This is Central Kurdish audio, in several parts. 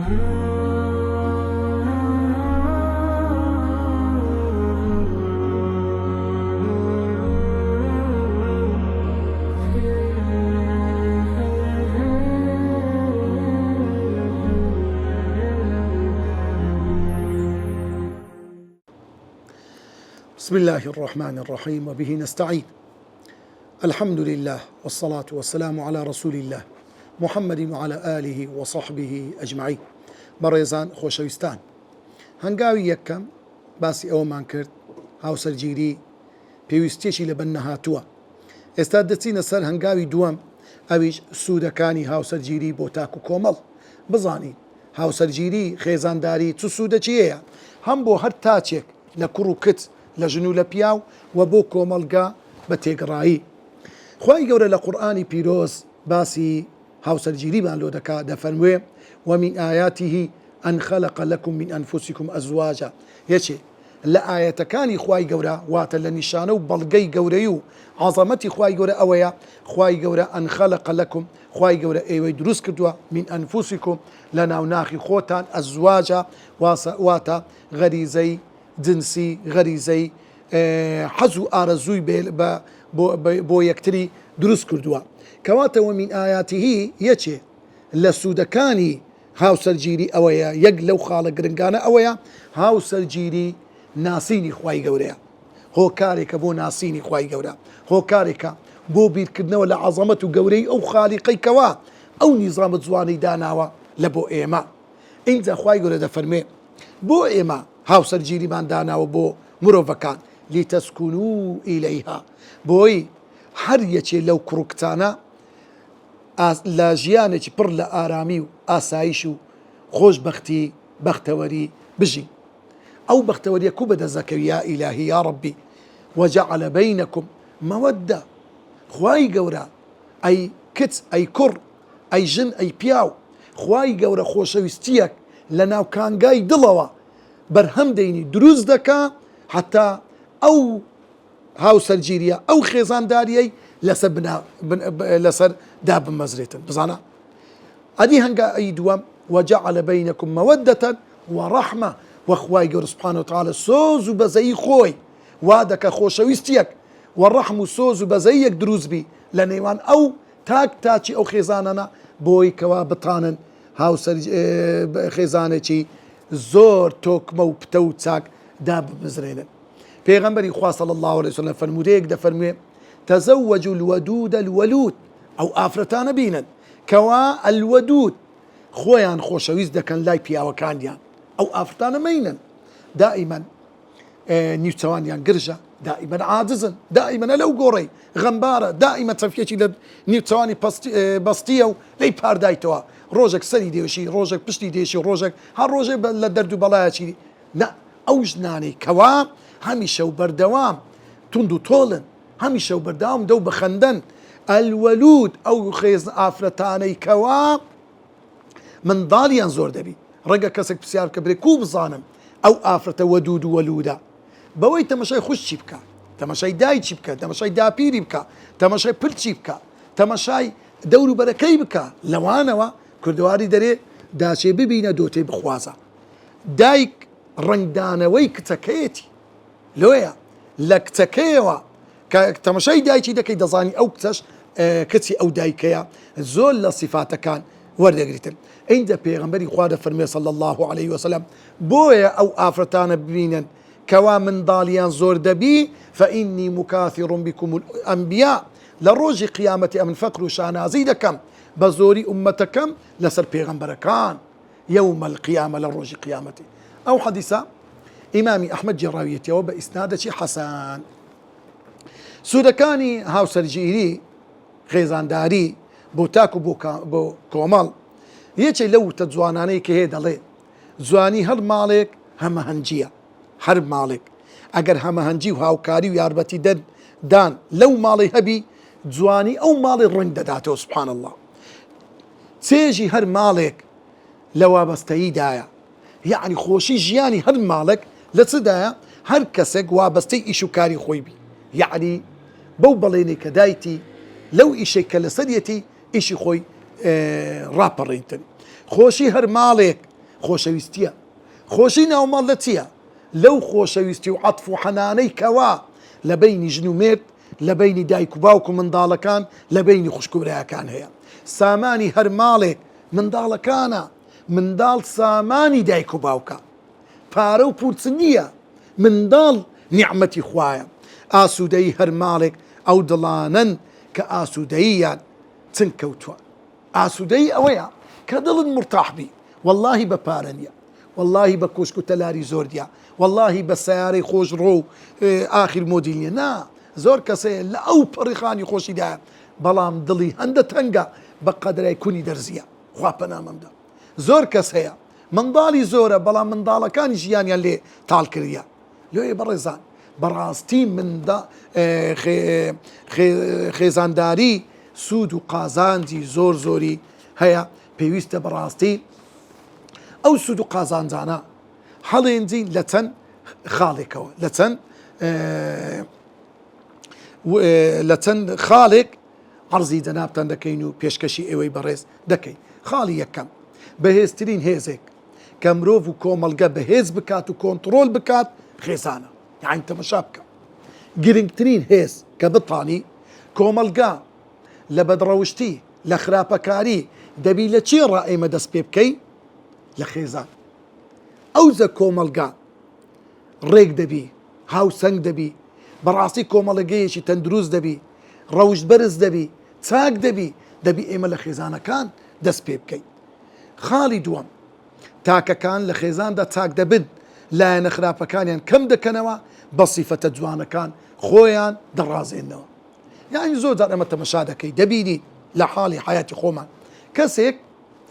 بسم الله الرحمن الرحيم وبه نستعين. الحمد لله والصلاة والسلام على رسول الله محمد وعلى آله وصحبه أجمعين. بەڕێزان خۆشەویستان، هەنگاوی یەکەم باسی ئەوەمان کرد هاوسەرگیری پێویستیەکی لە بەن نەهاتووە. ئێستا دەچینە سەر هەنگاوی دووەم، ئەویش سوودەکانی هاوسەرگیری بۆ تاک و کۆمەڵ. بزانین هاوسەرگیری خێزانداری چ سوودەکی هەیە، هەم بۆ هەر تاچێک لە کوڕ و کچ، لە ژن و لە پیاو و بۆ کۆمەڵگا بە تێگەڕایی. خوای گەورە لە قورئانی پیرۆز باسی هاوسەرگیریمان لۆ دەکات، دەفەرموێ ومن آياته أن خلق لكم من أنفسكم أزواجا. یەکێ لە ئاەتەکانی خوای گەورە واتە لە نیشانە و بەڵگەی گەورەی و عەزەمەتی خوای گەورە ئەوەیە خوای گەورە ئەن خەلق لەکم، خوای گەورە ئێوەی دروست کردووە من ئەنفوسیکم لە ناوناخی خۆتان ئەزواجا واتە غەریزەی جنسی، غەریزەی حەز و ئارەزووی بۆ یەکتری دروست کردووە. کەواتەوە من ئاياته یەکێ لە سوودەکانی هاوسەرگیری ئەوەیە، یەک لەو خاڵە گرنگانە ئەوەیە هاوسەرگیری ناسینی خوای گەورەیە، هۆکارێکە بۆ ناسینی خوای گەورە، هۆکارێکە بۆ بیرکردنەوە لە عەزەمەت و گەورەی ئەو خالیقەیکەوە ئەو نیزامە جوانەی داناوە لە بۆ ئێمە. ئینجا خوای گەورە دەفەرمێ بۆ ئێمە هاوسەرگیریمان داناوە بۆ مرۆڤەکان لیتەسکونوا ئیلەیها، بۆی هەر یەکێ لەو کوڕکتانە لە ژیانێکی پڕ لە ئارامی و ئاسایش و خۆشبەختی بەختەوەری بژی. ئەو بەختەوەریە کو بەدەستەکەوی یا ئیلاهی یا ڕەبی وەجەعەلە بەینەکم مەوەدە. خوای گەورە ئەی کچ، ئەی کوڕ، ئەی ژن، ئەی پیاو، خوای گەورە خۆشەویستیەک لە ناو کانگای دڵەوە بەرهەم دەینی دروست دەکا، حتا ئەو هاوسەرگیریە ئەو خێزانداریەی لەسەر دا بمەزرێتن. بزانە ئەدی هەنگاوی دووەم وەجەعەلە بەینەکم مەوەدەتەن وەڕەحمە، وەخوای گەورە سوبحانە وتەعالە سۆز و بەزەیی خۆی وا دەکە خۆشەویستیەک وەڕەحم و سۆز و بەزەیەک دروست بی لە نێوان ئەو تاچی ئەو خێزانانە، بۆی کەوا بتانن خێزانێکی زۆر تۆکمە و پتە و چاک دا بمەزرێنن. پێغەمبەری خوا صلی الله علیه وسلم فەرموودەیەک دەفەرموێ تەزەوەجوا الوەدود الوەلود، ئەو ئافرەتانە بینن کەوا ئەلوەدود خۆیان خۆشەویست دەکەن لای پیاوەکانیان. ئەو ئافرەتانە مەینن، دائیمەن نیوچەوانیان گرژە، دائیمەن عاجزن، دائیمەنە لەو گۆڕەی غەمبارە، دائیمەن چەفکێکی لە نیوچەوانی بەستیە و لی پاردایتەوە، ڕۆژێک سەری دێشی، ڕۆژێک پشتی دێشی، ڕۆژێک هەر ڕۆژێک لە دەرد و بەڵایەکی نە. ئەو ژنانەی کەوا هەمیشە و بەردەوام توند و تۆڵن، هەمیشە و بەردەوام دەو بخەندەن. ئەلوەلود ئەو خێز ئافرەتانەی کەوا منداڵیان زۆر دەبی، ڕەنگە کەسێک پرسیار بکە برێ کو بزانم ئەو ئافرەتە وەدود و وەلودە، بەوەی تەمەشای خوشتی بکە، تەمەشای دایکی بکە، تەمەشای داپیری بکە، تەمەشای پلچی بکە، تەمەشای دەور و بەرەکەی بکە. لەوانەوە کوردواری دەرێ داچێ ببینە دۆتێ بخوازە. دایک ڕنگدانەوەی کچەکەیەتی لۆیە لە کچەکەیەوە کە تەمەشای دایکی دەکەی دەزانی ئەو کچەش کچی ئەو دایکەیە، زۆر لە صفاتەکان وەردەگریتن. ئینجا پێغەمبەری خوا دەفەرمێ صلی الله علیه وسلم بۆیە ئەو ئافرەتانە ببینن کەوا منداڵیان زۆر دەبی فإنی مکاثر بکم الأنبیاء، لە ڕۆژی قیامەتی ئەمن فەقر و شانازی دەکەم بە زۆری ئومەتەکەم لەسەر پێغەمبەرەکان یەومە القیامە، لە ڕۆژی قیامەتی. ئەو حەدیسە ئیمامی ئەحمەد جێڕاویەتەوە بە ئیسنادێکی حەسەن. سوودەکانی هاوسەرگیری خێزانداری بۆ تاک و بۆ کۆمەڵ یەکێ لەو تە جوانانەی کە هەیە دەڵێ جوانی هەر ماڵێک هەمەهەنجیە، هەر ماڵێک ئەگەر هەمەهەنجی و هاوکاری و یاربەتی دان لەو ماڵی هەبی جوانی ئەو ماڵی ڕنگ دەداتەوە. سوبحان الله. چێژی هەر ماڵێک لە وابەستەییدایە، یعنی خۆشی ژیانی هەر ماڵێک لە چدایە؟ هەر کەسێک وابەستەی ئیش و کاری خۆی بی، یعنی بەو بەڵێنێ کە دایتی لەو ئیشێک کە لەسەرەتی ئیشی خۆی ڕاپەڕێنتن. خۆشی هەر ماڵێک خۆشەویستیە. خۆشی ناوماڵ لە چییە؟ لەو خۆشەویستی و عەتف و حەنانەی کەوا لە بەینی ژن و مێرد، لە بەینی دایک و باوک و منداڵەکان، لە بەینی خوشک و برایەکان هەیە. سامانی هەر ماڵێک منداڵەکانە. منداڵ سامانی دایک و باوکە. پارە و پورچ نییە. منداڵ نیعمەتی خوایە. ئاسوودەی هەر ماڵێک ئەو دڵانن کە ئاسوودەییان چن کەوتووە. ئاسوودەی ئەوەیە کە دڵت مرتاحبی. واللهی بە پارە نییە، واللهی بە کۆشک و تەلاری زۆر دیە، واللهی بە سیارەی خۆش ڕۆ و ئاخر مۆدیل نییە. نا، زۆر کەسەیە لە ئەو پەڕیخانی خۆشیدایە، بەڵام دڵی هەندە تەنگە بە قەدرای کونی دەرزیە. خوا پەنامەمدا. زۆر کەس هەیە منداڵی زۆرە، بەڵام منداڵەکانی ژیانیان لێ تاڵ کردیە. لێ بەڕێزان، بەڕاستی خێزانداری سوود و قازانجی زۆر زۆری هەیە. پێویستە بەڕاستی ئەو سوود و قازانجانە هەڵێنجین لە چەند خاڵێکەوە، لە چەند خاڵێک عەرزی جەنابتان دەکەین و پێشکەشی ئێوەی بەڕێز دەکەین. خاڵی یەکەم، بەهێزترین هێزێک کە مرۆڤ و کۆمەلگە بەهێز بکات و کۆنتڕۆل بکات خێزانە. یعنی تەمەشا بکە. گرنگترین هێز کە بتانی کۆمەلگا لە بەدڕەوشتی، لە خراپەکاری دەبی لە چی ڕائێمە دەست پێ بکەی؟ لە خێزان. ئەوزە کۆمەلگا ڕێک دەبی، هاوسەنگ دەبی، بەڕاستی کۆمەڵگەیەکی تەندروست دەبی، ڕەوشت بەرز دەبی، چاک دەبی ئێمە لە خێزانەکان دەست پێ بکەین. خاڵی دووەم، تاکەکان لە خێزاندا چاک دەبن، لایەنە خراپەکانیان کەم دەکەنەوە، بە سیفەتە جوانەکان خۆیان دەڕازێنەوە. یعنی زۆر جار ئەمە تەمەشا دەکەی، دەبینی لە حاڵی حیاتی خۆمان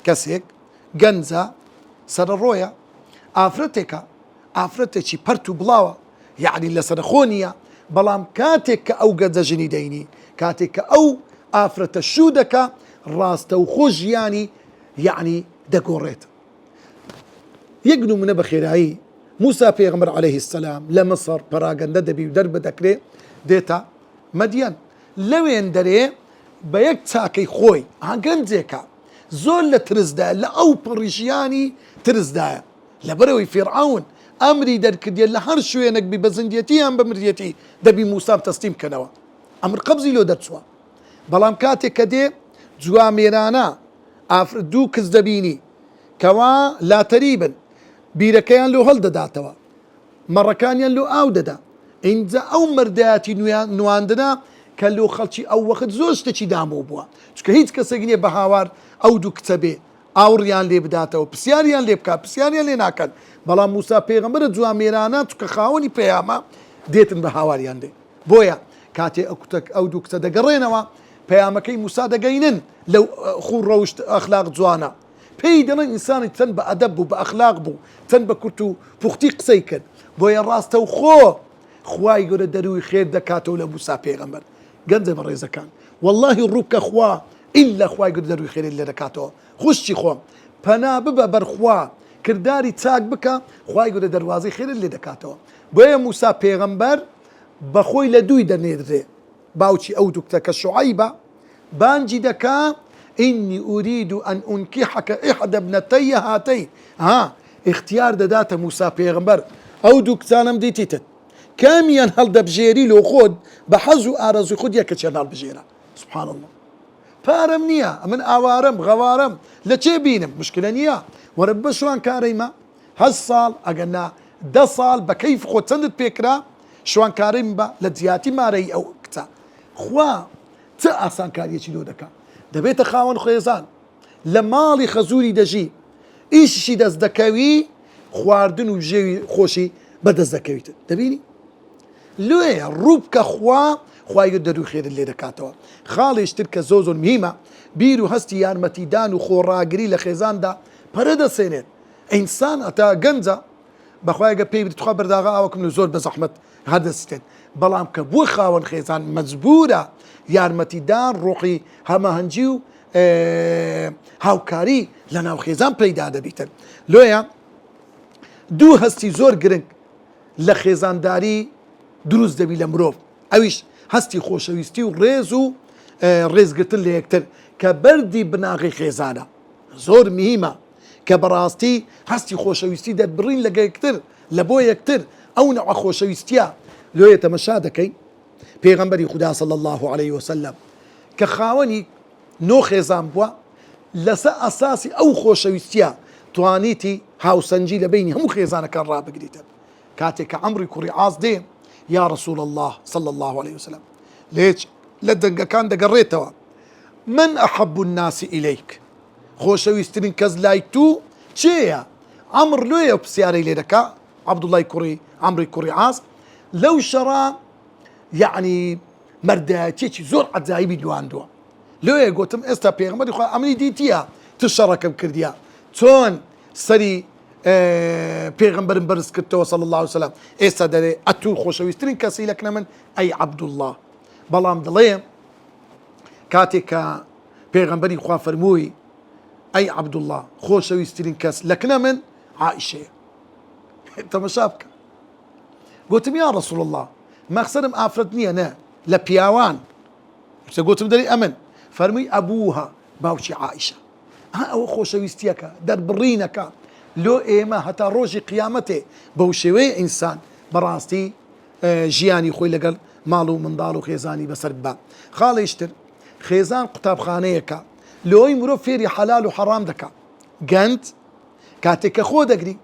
کەسێک گەنجە، سەرڕۆیە، ئافرەتێکی پەرت و بڵاوە، یعنی لەسەر خۆ نییە، بەڵام کاتێک کە ئەو گەنجە ژنی دەینی، کاتێک کە ئەو ئافرەتە شوو دەکا، ڕاستە و خۆ ژیانی یعنی دەگۆڕێت. یەک نمونە بە خێرایی، موسا پێغەمبەر عەلەیهی السەلام لە مەسڕ پەراگەندە دەبی و دەربە دەکرێ، دێتە مەدیەن. لەوێن دەرێ بە یەک چاکەی خۆی گەنجێکە زۆر لە ترسدایە، لە ئەو پڕیژیانی ترسدایە، لەبەرەوەی فیرعەون ئەمری دەرکردیە لە هەر شوێنێک بی بە زیندەتی یان بە مردیەتی دەبی موسام تەسلیم کەنەوە. ئەمر قەبزی لۆ دەرچووە. بەڵام کاتێک کە دێ جوامێرانە دوو کەس دەبینی کەوا لاتەری بن، بیرەکەیان لۆ هەڵدەداتەوە، مەڕەکانیان لۆ ئاو دەدا. ئینجا ئەو مردایەتی نواندنە کە لۆ خەڵکی ئەو وەخت زۆر شتێکی دامەوە بووە، چکە هیچ کەسێک نییە بە هاوار ئەو دوو کچە بێ ئاوڕیان لێ بداتەوە، پرسیاریان لێ بکات، پرسیاریان لێ ناکەن. بەڵام موسا پێغەمبەرە جوامێرانە چکە خاوەنی پەیامە دێتن بە هاواریان دێ. بۆیە کاتێ ئەو دوو کچە دەگەڕێنەوە، پەیامەکەی موسا دەگەینن لەو خوڕ ڕەوشت ئەخلاق جوانە، پێی دەڵێن ئینسانی چەند بە ئەدەب بوو، بە ئەخلاق بوو، چەند بە کورت و پوختی قسەی کرد. بۆیە ڕاستە و خوای گەورە دەروی خێر دەکاتەوە لە موسا پێغەمبەر. گەنجە بەڕێزەکان، واللهی ڕووکە خوا ئیلا خوای گەورە دەروی خێر لێ دەکاتەوە. خوشتی خۆم، پەنا ببە بەرخوا، کردداری چاک بکە، خوای گەورە دەواازەی خێرت لێ دەکاتەوە. بۆیە موسا پێغەمبەر بەخۆی لە دووی دەنێردرێ. باوکی ئەو دوو کچە کە شوعەیبە بانجی دەکا، ئینی ئوریدو ئەن ئونکیحەکە ئیحدە ابنەتەیە هاتەین. اختیار دەداتە موسا پێغەمبەر، ئەو دوو کچانم دیتیتت، کامیان هەڵدەبژێری لۆ خۆت بە حەز و ئارەزوی خۆت یەکەچیان هەڵبژێرە. سوبحان الله. پارەم نییە، من ئاوارەم غەوارەم، لە چێ بینم؟ مشکلە نییە، وەرە بە شوان کارەیمە 8 ساڵ ئەگەنا 10 ساڵ بە کەیف خۆ چەندت پێکرا شوان کاریم بە لە جیاتی مارەی ئەو کچە. خوا چه ئاسان کاریەکی لۆ دەکا. دەبێتە خاوەن خێزان، لە ماڵی خەزوری دەژی، ئیشی دەست دەکەوی، خواردن و ژێوی خۆشی بەدەست دەکەویتت. دەبینی؟ لێیە ڕوو بکە خوای دەروی خێرت لێ دەکاتەوە. خاڵێشتر کە زۆر مهمە، بیر و هەستی یارمەتیدان و خۆڕاگری لە خێزاندا پەرە دەسێنێت. ئینسان ئەتا گەنجە بەخوایگە پێی بتخوا بەرداغا ئاوەکم زۆر بە زەحمەت هەردەستێت، بەڵام کە بووە خاوەن خێزان مەجبورە یارمەتیدان، ڕوحی هەماهەنگی و هاوکاری لە ناو خێزان پەیدا دەبیتن. لۆیە دوو هەستی زۆر گرنگ لە خێزانداری دروست دەبی لە مرۆڤ، ئەویش هەستی خۆشەویستی و ڕێز و ڕێزگرتن لە یەکتر کە بەردی بناغی خێزانە. زۆر مهمە کە بەڕاستی هەستی خۆشەویستی دەربڕین لە یەکتر لە بۆ یەکتر ئەو نەوع خۆشەویستیە لۆیە تەمەشا دەکەین پێغەمبەری خوددا صلی الله عليه وسلم کە خاوەنی نۆ خێزان بووە لەسەر ئەساسی ئەو خۆشەویستیە توانیتی هاوسەنجی لە بینی هەموو خێزانەکان ڕابگریتن کاتێک کە عەمری کوڕی عاز دێ یا رسول الله صلى الله عليه وسلم لێچ لە دەنگەکان دەگەڕێتەوە من أحب الناس إليك خۆشەویستترین کەس لای تو چێیە عەمر لێیە پرسیارەی لێ دەکا عەبدوڵڵای کوڕی عەمری کوڕی عاز لەو شەڕا یعنی مەردایەتێکی زۆر عەجایبی دواندووە لێیە گوتم ئێستا پێغەمبەری خوا ئەمنی دیتیە تو شەڕەکەم کردیە چۆن سەری پێغەمبەرم بەرز کردەوە صلی الله عليه وسلم ئێستا دەرێ ئەتوو خۆشەویستترین کەسی لەکنە من ئەی عەبدوڵڵاه بەڵام دڵێ کاتێک کە پێغەمبەری خوا فەرمووی ئەی عەبدوڵڵاه خۆشەویستترین کەس لەکنە من عائیشەیە تەماشا بکە گوتم یا رسول الله مەقسەدم ئافرەت نییە نە لە پیاوان گوتم دەری ئەمن فەرمووی ئەبووها باوکی عائیشە ئەوە خۆشەویستیەکە دەربڕینەکە لۆ ئێمە هەتا ڕۆژی قیامەتێ بەو شێوەیە ئینسان بەڕاستی ژیانی خۆی لەگەڵ ماڵ و منداڵ و خێزانی بەسەر بە خاڵیشتر خێزان قوتابخانەیەکە لۆی مرۆڤ فێری حەلال و حەرام دەکا گەند کاتێک کە خۆ دەگری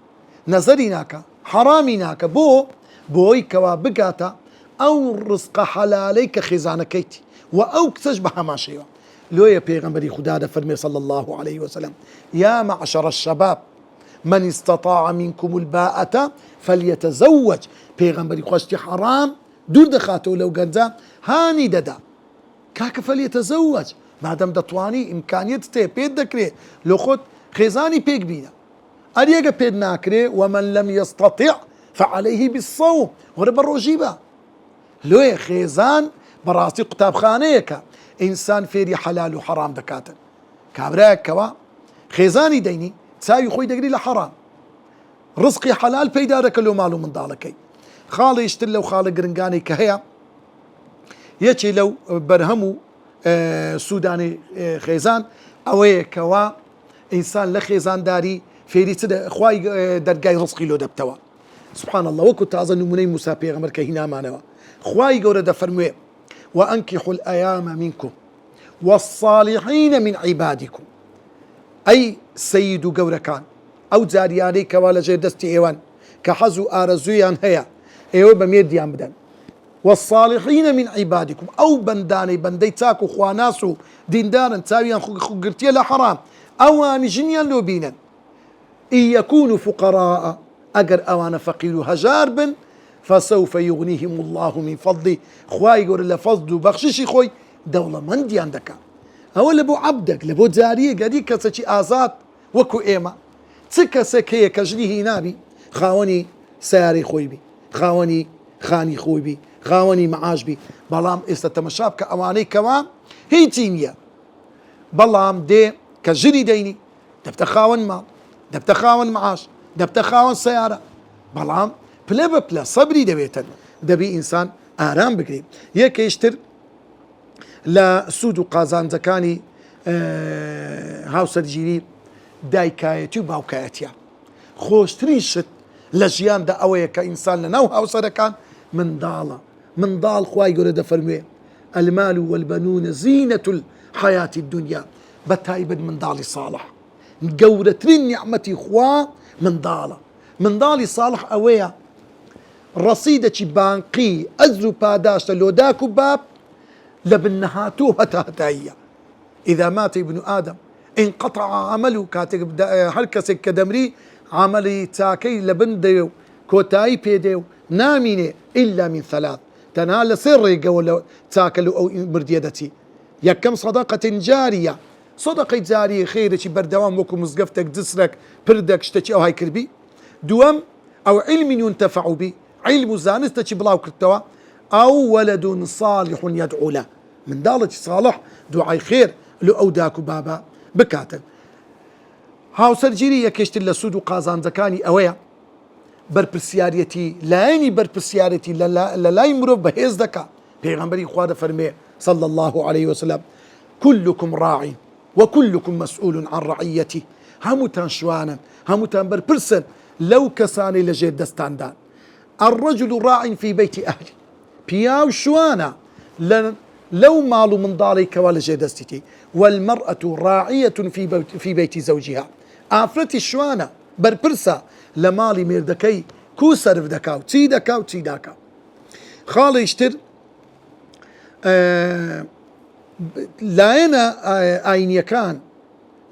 نەزەری ناکە حەرامی ناکە بۆی کەوا بگاتە ئەو ڕزقە حەلالەی کە خێزانەکەیتی و ئەو کچەش بە هەمان شێوە لۆیە پێغەمبەری خودا دەفەرمێ صلی الله عليه وسلم يا معشر الشباب من استطاع منكم الباءة فليتزوج پێغەمبەری خوشتی حرام دوور دەخاتەوە لەو گەنجە هانی دەدا کاکە فەلیەتەزەوەج مادەم دەتوانی ئیمکانیت تێ پێت دەکرێت لۆ خۆت خێزانی پێک بینە ئەریەگە پێت ناکرێ ومن لم يستطع فعليه بالصوم وەرە بە ڕۆژی بە لۆیە خێزان بەڕاستی قوتابخانەیەکە ئینسان فێری حەلال و حەرام دەکاتن کابرایەکەوە خێزانی دەینی چاوی خۆی دەگری لە حەرام ڕزقی حەلال پەیدا دەکە لۆ ماڵ و منداڵەکەی خاڵیشتر لەو خاڵە گرنگانەی کە هەیە یەکێ لەو بەرهەم و سوودانی خێزان ئەوەیە کەوا ئینسان لە خێزانداری فێری خوای دەرگای ڕزقی لۆ دەبتەوە سبحان الله وەکو تازە نمونەی موسا پێغەمبەر کە هینامانەوە خوای گەورە دەفەرموێ وأنكحوا الأيام منكم والصالحين من عبادكم أي سيد قوركان أو جارياني كوالا جير دستي إيوان كحزو آرزويان هيا إيوه بمير ديان بدن والصالحين من عبادكم أو بنداني بندي تاكو خواناسو ديندارن تاويان خقرتيا لحرام أوان جنيان لو بينا إن يكونوا فقراء أجر أوان فقير هجار بن فسوف يغنيهم الله من فضله خواي يقول له فضل بخششي خوي دولة من ديان دكا هو لبو عبدك لبو جارية قدي كسشي آزاد وكو إيما تكسك هي كجليه نابي خاوني ساري خوي بي خاوني خاني خوي بي خاوني معاش بي بلام استتمشاب كأواني كوام هي تيمية بلام دي كجري ديني دبت خاون مال دبت خاون معاش دبت خاون سيارة بلام بلا بلا صبري دبيتن دبي إنسان آرام بكري يكيشتر لا سود قازان زكاني هاوسەرگیری دایکایەتی و باوکایەتیە خۆشترین شت لە ژیاندا ئەوەیە کە ئینسان لە ناو هاوسەرەکان منداڵ خوای گەورە دەفەرموێ المال والبنون زینة الحياة الدنيا بەتایبەت منداڵی ساڵح گەورەترین نیعمەتی خوا منداڵی ساڵح ئەوەیە ڕەسیدێکی بانقی ئەجر و پاداشتە لۆداک و باب لە بنهاتوو هەتاییە إذا مات ابن آدم انقطع عمله كاتب هر كسك كدمري عملي تاكي لبنديو كوتاي بيديو ناميني إلا من ثلاث تنال سري قول تاكلوا أو مرديدتي يكم صدقة جارية صدقة جارية خير شي بردوام وكو مزقفتك دسرك بردك شتشي أو هاي كربي دوام أو علم ينتفع به علم زانستشي بلاو كرتوا أو ولد صالح يدعو له من دالة صالح دعاء خير لو أوداكو بابا بكاتن هاوسەرگیری یەکێشتر لە سود و قازانجەکانی ئەوەیە بەرپرسیارەتی لایەنی بەرپرسیارەتی لە لای مرۆڤ بەهێز دەکا پێغەمبەری خوا دەفەرمێ صلى الله عليه وسلم كلكم راع وكلكم مسؤول عن رعيته هەمووتان شوانن هەمووتان بەرپرسن لەو کەسانی لەژێر دەستاندان الرجل راع في بيت أهله پیاو شوانە لەو ماڵ و منداڵی کەوا لەژێر دەستیتی والمرأة راعية في بيت زوجها ئافرەتی شوانە بەرپرسە لە ماڵی مێردەکەی کو سەرف دەکا و چی دەکا و چی داکا خاڵیشتر لایەنە ئاینیەکان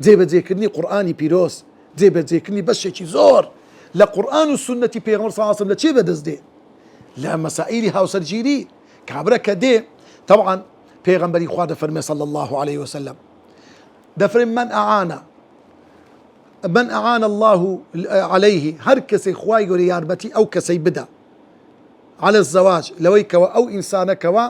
جێبەجێکردنی قورئانی پیرۆز جێبەجێکردنی بەشێکی زۆر لە قورئان و سنەتی پێغەمبەر صلی الله علیه وسلم لە چێ بەدەست دێ لە مەسائیلی هاوسەرگیری کابرا کە دێ طبعا پێغەمبەری خوا دەفەرمێ صلی الله عليه وسلم دەفەرمێ من أعان الله عليه هر کەسێ خوای گەورە یارمەتی ئەو کەسەی بدە على الزواج لەوەی کەوە ئەو ئینسانەکەوە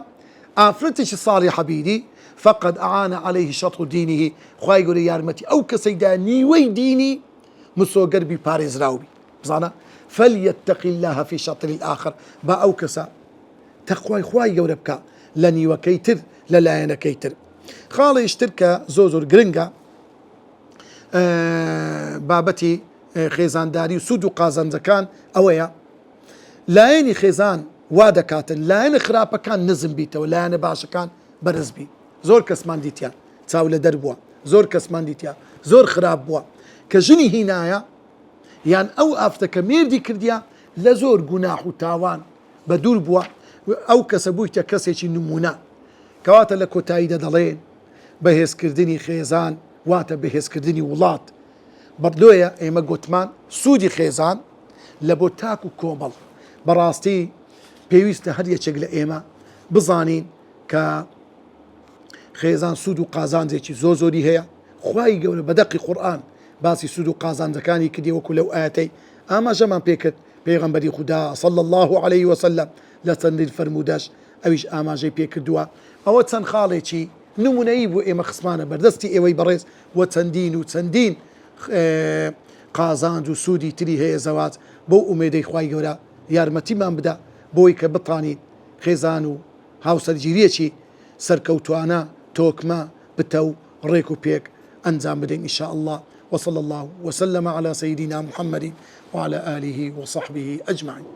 ئافرەتێکی صالحە بیری فقد أعان عليه شطر دينه خوای گەورە یارمەتی ئەو کەسەیدا نیوەی دینی مسۆگەربی پارێزراوبی بزانە فليتق الله في شطر الآخر با ئەو کەسە تەقوای خوای گەورە بکە لە نیوەکەی تر لە لایەنەکەی تر خاڵیشتر کە زۆر گرنگە بابەتی خێزانداری و سود و قازانجەکان ئەوەیە لایەنی خێزان وا دەکاتن لایەنە خراپەکان نزم بیتەوە لایەنە باشەکان بەرز بی زۆر کەسمان دیتیان چاو لە دەر بووە زۆر کەسمان دیتیان زۆر خراپ بووە کە ژنی هینایە یان ئەو ئافتەکە مێردی کردیا لە زۆر گوناح و تاوان بە دوور بووە ئەو کەسە بوویتە کەسێکی نمونە کەواتە لە کۆتاییدا دەڵێن بەهێزکردنی خێزان واتە بەهێزکردنی وڵات بەردۆیە ئێمە گوتمان سوودی خێزان لە بۆ تاک و کۆمەڵ بەڕاستی پێویستە هەر یەکێک لە ئێمە بزانین کە خێزان سود و قازانجێکی زۆری هەیە خوای گەورە بەدەقی قورئان باسی سود و قازانجەکانی کردی وەکو لەو ئاەتەی ئاماژەمان پێکرد پێغەمبەری خودا صلی الله عليه وسلم لە چەندین فەرمودەش ئەویش ئاماژەی پێکردووە ئەوە چەند خاڵێکی نمونەیی بۆ ئێمە خسمانە بەردەستی ئێوەی بەڕێز و چەندین قازانج و سوودی تری هەیە زەواج بۆ ئومێدەی خوای گەورە یارمەتیمان بدە بۆی کە بتانین خێزان و هاوسەرگیریەکی سەرکەوتوانە تۆکمە بتە و ڕێک و پێک ئەنجام بدەین إن شاء الله وصلى الله وسلم على سيدنا محمد وعلى آله وصحبه أجمعين